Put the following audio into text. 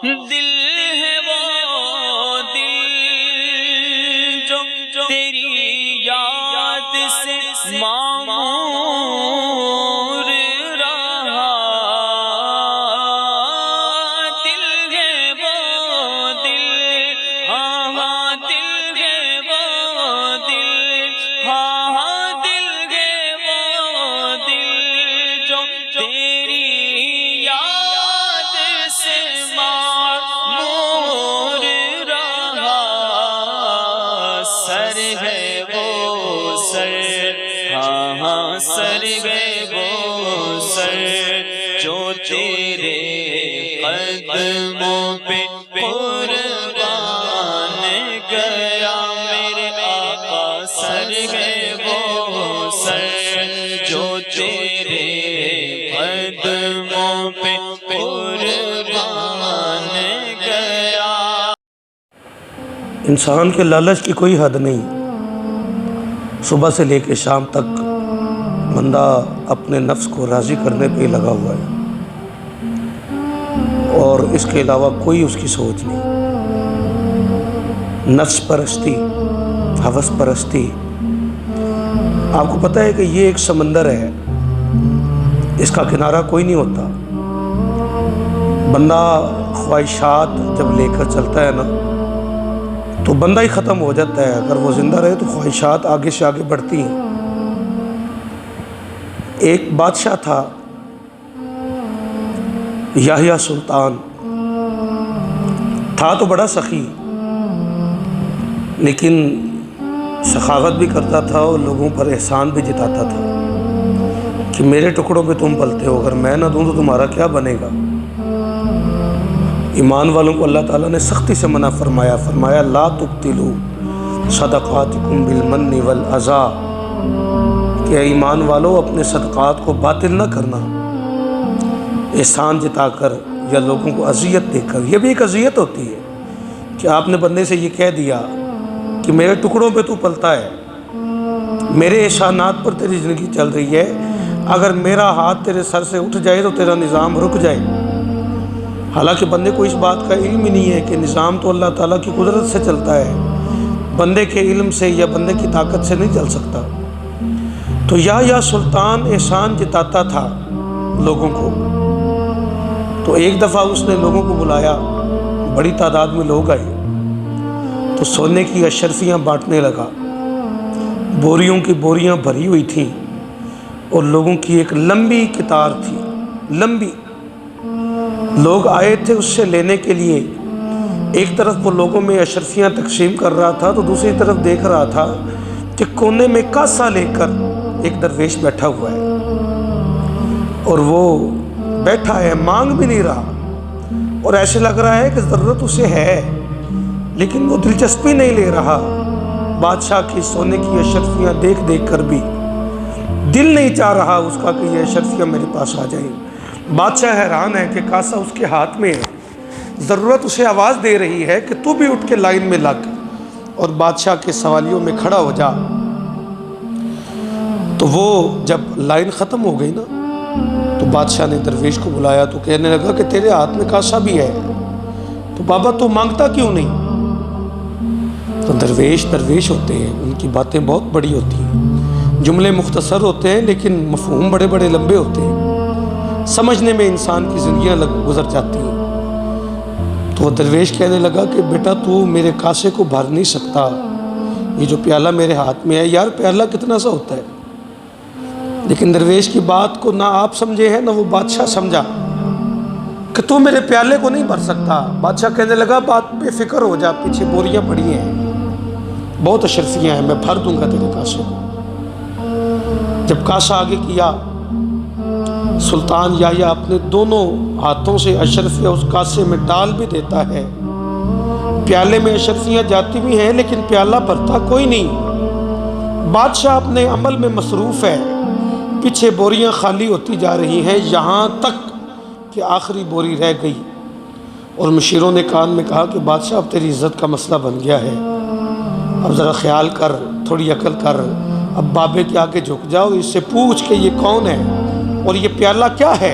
دل ہے وہ دل جو تیری یاد سے معمور رہا، دل ہے وہ دل، ہاں ہاں دل ہے وہ دل، ہاں ہاں دل ہے وہ دل جو تیری یاد سے معمور رہا، سر ہے وہ سر، ہاں ہاں سر ہے وہ سر جو تیرے قدموں پہ قربان گیا میرے آقا، سر ہے وہ سر جو تیرے قدموں پہ قربان گیا۔ انسان کے لالچ کی کوئی حد نہیں، صبح سے لے کے شام تک بندہ اپنے نفس کو راضی کرنے پہ ہی لگا ہوا ہے، اور اس کے علاوہ کوئی اس کی سوچ نہیں۔ نفس پرستی، ہوس پرستی، آپ کو پتہ ہے کہ یہ ایک سمندر ہے، اس کا کنارہ کوئی نہیں ہوتا۔ بندہ خواہشات جب لے کر چلتا ہے نا تو بندہ ہی ختم ہو جاتا ہے، اگر وہ زندہ رہے تو خواہشات آگے سے آگے بڑھتی ہیں۔ ایک بادشاہ تھا یحییٰ سلطان، تھا تو بڑا سخی، لیکن سخاوت بھی کرتا تھا اور لوگوں پر احسان بھی جتاتا تھا کہ میرے ٹکڑوں پہ تم پلتے ہو، اگر میں نہ دوں تو تمہارا کیا بنے گا۔ ایمان والوں کو اللہ تعالیٰ نے سختی سے منع فرمایا لا تبطلوا صدقاتکم بالمن والاذی، کہ ایمان والو اپنے صدقات کو باطل نہ کرنا احسان جتا کر یا لوگوں کو اذیت دے کر۔ یہ بھی ایک اذیت ہوتی ہے کہ آپ نے بندے سے یہ کہہ دیا کہ میرے ٹکڑوں پہ تو پلتا ہے، میرے احسانات پر تیری زندگی چل رہی ہے، اگر میرا ہاتھ تیرے سر سے اٹھ جائے تو تیرا نظام رک جائے۔ حالانکہ بندے کو اس بات کا علم ہی نہیں ہے کہ نظام تو اللہ تعالیٰ کی قدرت سے چلتا ہے، بندے کے علم سے یا بندے کی طاقت سے نہیں چل سکتا۔ تو یحییٰ سلطان احسان جتاتا تھا لوگوں کو، تو ایک دفعہ اس نے لوگوں کو بلایا، بڑی تعداد میں لوگ آئے، تو سونے کی اشرفیاں بانٹنے لگا، بوریوں کی بوریاں بھری ہوئی تھیں اور لوگوں کی ایک لمبی قطار تھی، لمبی لوگ آئے تھے اس سے لینے کے لیے۔ ایک طرف وہ لوگوں میں اشرفیاں تقسیم کر رہا تھا تو دوسری طرف دیکھ رہا تھا کہ کونے میں کاسا لے کر ایک درویش بیٹھا ہوا ہے، اور وہ بیٹھا ہے، مانگ بھی نہیں رہا، اور ایسے لگ رہا ہے کہ ضرورت اسے ہے لیکن وہ دلچسپی نہیں لے رہا۔ بادشاہ کی سونے کی اشرفیاں دیکھ دیکھ کر بھی دل نہیں چاہ رہا اس کا کہ یہ اشرفیاں میرے پاس آ جائیں۔ بادشاہ حیران ہے کہ کاسا اس کے ہاتھ میں ہے، ضرورت اسے آواز دے رہی ہے کہ تو بھی اٹھ کے لائن میں لگ اور بادشاہ کے سوالیوں میں کھڑا ہو جا۔ تو وہ جب لائن ختم ہو گئی نا تو بادشاہ نے درویش کو بلایا تو کہنے لگا کہ تیرے ہاتھ میں کاسا بھی ہے، تو بابا تو مانگتا کیوں نہیں؟ تو درویش ہوتے ہیں، ان کی باتیں بہت بڑی ہوتی ہیں، جملے مختصر ہوتے ہیں لیکن مفہوم بڑے بڑے لمبے ہوتے ہیں، سمجھنے میں انسان کی زندگیاں گزر جاتی ہیں۔ تو وہ درویش کہنے لگا کہ بیٹا تو میرے کاسے کو بھر نہیں سکتا، یہ جو پیالہ میرے ہاتھ میں ہے، یار پیالہ کتنا سا ہوتا ہے؟ لیکن درویش کی بات کو نہ آپ سمجھے ہیں نہ وہ بادشاہ سمجھا کہ تو میرے پیالے کو نہیں بھر سکتا۔ بادشاہ کہنے لگا بات بے فکر ہو جا، پیچھے بوریاں پڑی ہیں، بہت اشرفیاں ہیں، میں بھر دوں گا تیرے کاسے کو۔ جب کاسا آگے کیا، سلطان یحییٰ اپنے دونوں ہاتھوں سے اشرفیاں اس کاسے میں ڈال بھی دیتا ہے، پیالے میں اشرفیاں جاتی بھی ہیں لیکن پیالہ بھرتا کوئی نہیں۔ بادشاہ اپنے عمل میں مصروف ہے، پیچھے بوریاں خالی ہوتی جا رہی ہیں، یہاں تک کہ آخری بوری رہ گئی، اور مشیروں نے کان میں کہا کہ بادشاہ اب تیری عزت کا مسئلہ بن گیا ہے، اب ذرا خیال کر، تھوڑی عقل کر، اب بابے کے آگے جھک جاؤ، اس سے پوچھ کہ یہ کون ہے اور یہ پیالہ کیا ہے۔